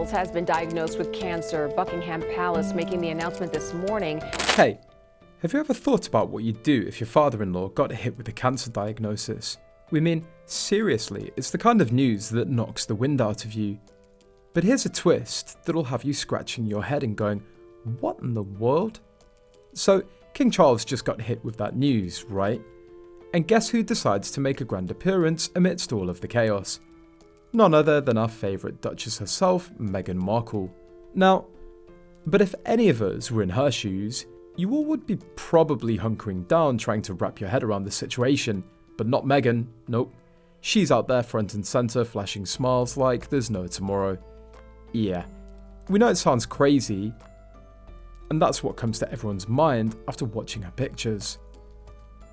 Charles has been diagnosed with cancer. Buckingham Palace making the announcement this morning. Hey, have you ever thought about what you'd do if your father-in-law got hit with a cancer diagnosis? We mean, seriously, it's the kind of news that knocks the wind out of you. But here's a twist that'll have you scratching your head and going, what in the world? So, King Charles just got hit with that news, right? And guess who decides to make a grand appearance amidst all of the chaos? None other than our favourite Duchess herself, Meghan Markle. Now, but if any of us were in her shoes, you all would be probably hunkering down trying to wrap your head around the situation, but not Meghan, nope. She's out there front and centre flashing smiles like there's no tomorrow. Yeah, we know it sounds crazy, and that's what comes to everyone's mind after watching her pictures.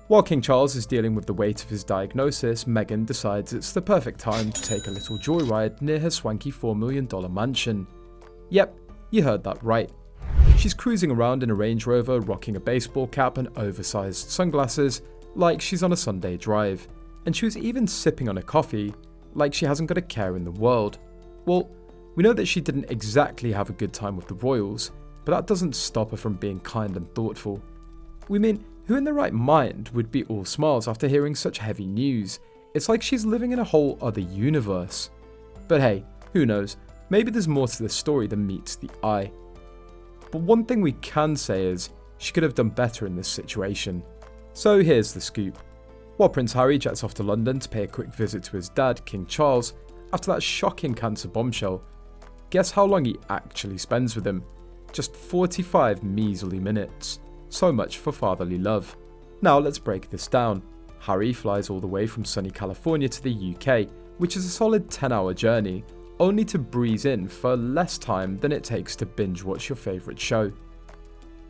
While King Charles is dealing with the weight of his diagnosis, Meghan decides it's the perfect time to take a little joyride near her swanky $4 million mansion. Yep, you heard that right. She's cruising around in a Range Rover, rocking a baseball cap and oversized sunglasses, like she's on a Sunday drive. And she was even sipping on a coffee, like she hasn't got a care in the world. Well, we know that she didn't exactly have a good time with the royals, but that doesn't stop her from being kind and thoughtful. We mean, who in their right mind would be all smiles after hearing such heavy news? It's like she's living in a whole other universe. But hey, who knows, maybe there's more to this story than meets the eye. But one thing we can say is, she could have done better in this situation. So here's the scoop. While Prince Harry jets off to London to pay a quick visit to his dad, King Charles, after that shocking cancer bombshell, guess how long he actually spends with him? Just 45 measly minutes. So much for fatherly love. Now let's break this down. Harry flies all the way from sunny California to the UK, which is a solid 10-hour journey, only to breeze in for less time than it takes to binge watch your favourite show.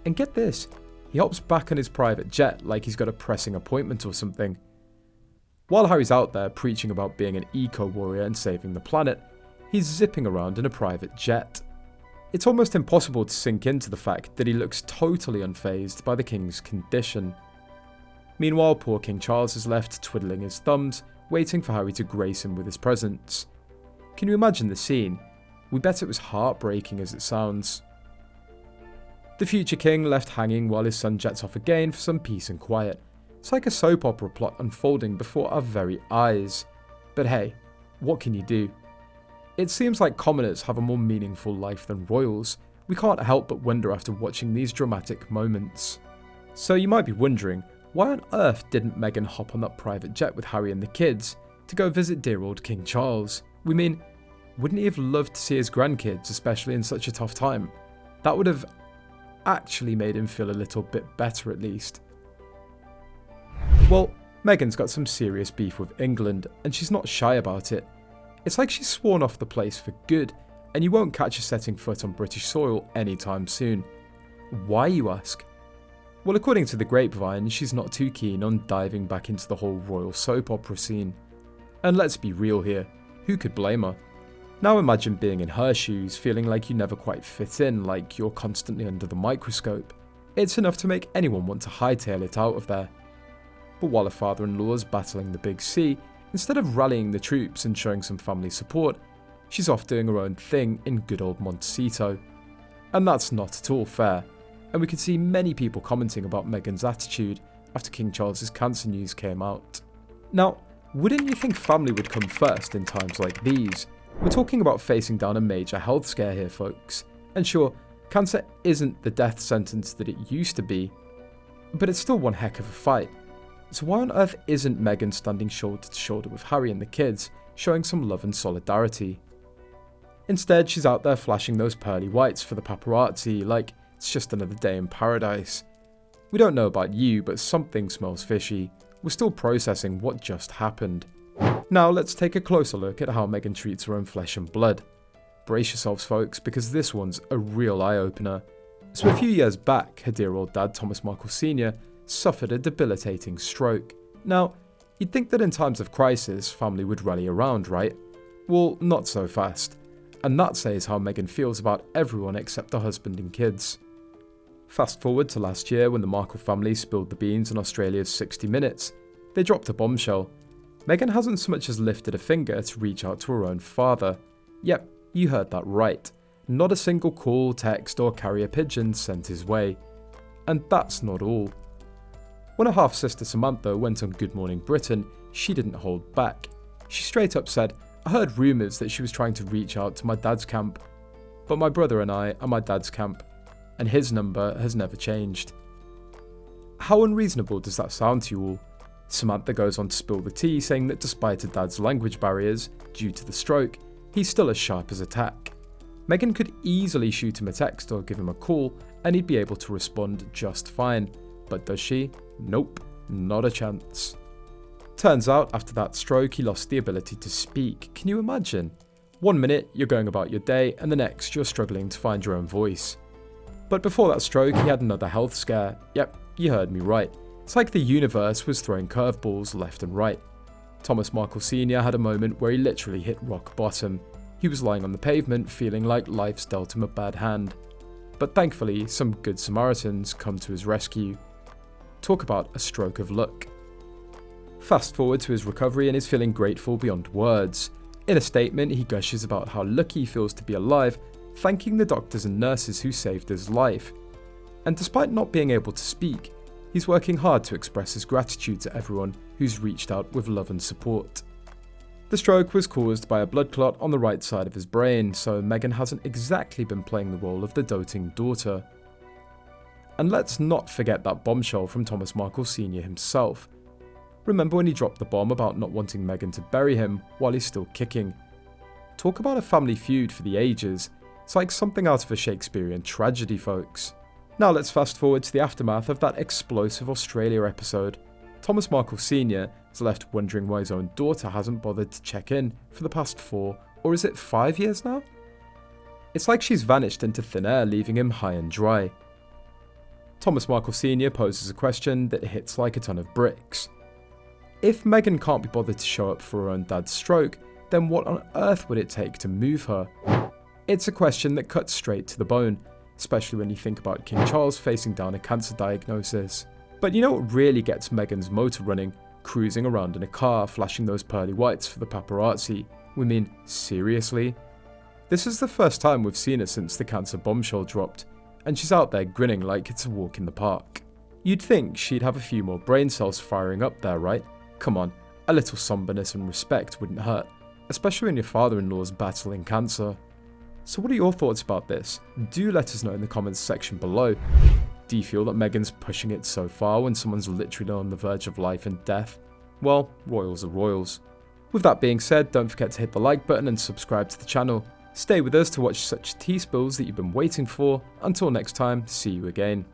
And get this, he hops back on his private jet like he's got a pressing appointment or something. While Harry's out there preaching about being an eco-warrior and saving the planet, he's zipping around in a private jet. It's almost impossible to sink into the fact that he looks totally unfazed by the king's condition. Meanwhile, poor King Charles is left twiddling his thumbs, waiting for Harry to grace him with his presence. Can you imagine the scene? We bet it was heartbreaking as it sounds. The future king left hanging while his son jets off again for some peace and quiet. It's like a soap opera plot unfolding before our very eyes. But hey, what can you do? It seems like commoners have a more meaningful life than royals. We can't help but wonder after watching these dramatic moments. So you might be wondering, why on earth didn't Meghan hop on that private jet with Harry and the kids to go visit dear old King Charles? We mean, wouldn't he have loved to see his grandkids, especially in such a tough time? That would have actually made him feel a little bit better at least. Well, Meghan's got some serious beef with England, and she's not shy about it. It's like she's sworn off the place for good, and you won't catch her setting foot on British soil anytime soon. Why, you ask? Well, according to the grapevine, she's not too keen on diving back into the whole royal soap opera scene. And let's be real here, who could blame her? Now imagine being in her shoes, feeling like you never quite fit in, like you're constantly under the microscope. It's enough to make anyone want to hightail it out of there. But while her father-in-law's battling the big C, instead of rallying the troops and showing some family support, she's off doing her own thing in good old Montecito. And that's not at all fair, and we could see many people commenting about Meghan's attitude after King Charles's cancer news came out. Now, wouldn't you think family would come first in times like these? We're talking about facing down a major health scare here, folks. And sure, cancer isn't the death sentence that it used to be, but it's still one heck of a fight. So why on earth isn't Meghan standing shoulder to shoulder with Harry and the kids, showing some love and solidarity? Instead, she's out there flashing those pearly whites for the paparazzi like it's just another day in paradise. We don't know about you, but something smells fishy. We're still processing what just happened. Now let's take a closer look at how Meghan treats her own flesh and blood. Brace yourselves, folks, because this one's a real eye-opener. So a few years back, her dear old dad, Thomas Markle Sr., suffered a debilitating stroke. Now, you'd think that in times of crisis, family would rally around, right? Well, not so fast. And that says how Meghan feels about everyone except her husband and kids. Fast forward to last year when the Markle family spilled the beans on Australia's 60 Minutes. They dropped a bombshell. Meghan hasn't so much as lifted a finger to reach out to her own father. Yep, You heard that right. Not a single call, text or carrier pigeon sent his way. And that's not all. When her half-sister Samantha went on Good Morning Britain, she didn't hold back. She straight up said, "I heard rumours that she was trying to reach out to my dad's camp. But my brother and I are my dad's camp, and his number has never changed." How unreasonable does that sound to you all? Samantha goes on to spill the tea, saying that despite her dad's language barriers, due to the stroke, he's still as sharp as a tack. Meghan could easily shoot him a text or give him a call, and he'd be able to respond just fine. But does she? Nope, not a chance. Turns out, after that stroke, he lost the ability to speak. Can you imagine? 1 minute, you're going about your day, and the next, you're struggling to find your own voice. But before that stroke, he had another health scare. Yep, you heard me right. It's like the universe was throwing curveballs left and right. Thomas Markle Sr. had a moment where he literally hit rock bottom. He was lying on the pavement, feeling like life's dealt him a bad hand. But thankfully, some good Samaritans come to his rescue. Talk about a stroke of luck. Fast forward to his recovery and he's feeling grateful beyond words. In a statement, he gushes about how lucky he feels to be alive, thanking the doctors and nurses who saved his life. And despite not being able to speak, he's working hard to express his gratitude to everyone who's reached out with love and support. The stroke was caused by a blood clot on the right side of his brain, so Meghan hasn't exactly been playing the role of the doting daughter. And let's not forget that bombshell from Thomas Markle Sr. himself. Remember when he dropped the bomb about not wanting Meghan to bury him while he's still kicking? Talk about a family feud for the ages. It's like something out of a Shakespearean tragedy, folks. Now let's fast forward to the aftermath of that explosive Australia episode. Thomas Markle Sr. is left wondering why his own daughter hasn't bothered to check in for the past 4, or is it 5 years now? It's like she's vanished into thin air, leaving him high and dry. Thomas Markle Sr. poses a question that hits like a ton of bricks. If Meghan can't be bothered to show up for her own dad's stroke, then what on earth would it take to move her? It's a question that cuts straight to the bone, especially when you think about King Charles facing down a cancer diagnosis. But you know what really gets Meghan's motor running? Cruising around in a car, flashing those pearly whites for the paparazzi. We mean, seriously? This is the first time we've seen her since the cancer bombshell dropped, and she's out there grinning like it's a walk in the park. You'd think she'd have a few more brain cells firing up there, right? Come on, a little somberness and respect wouldn't hurt, especially when your father-in-law's battling cancer. So what are your thoughts about this? Do let us know in the comments section below. Do you feel that Meghan's pushing it so far when someone's literally on the verge of life and death? Well, royals are royals. With that being said, don't forget to hit the like button and subscribe to the channel. Stay with us to watch such tea spills that you've been waiting for. Until next time, see you again.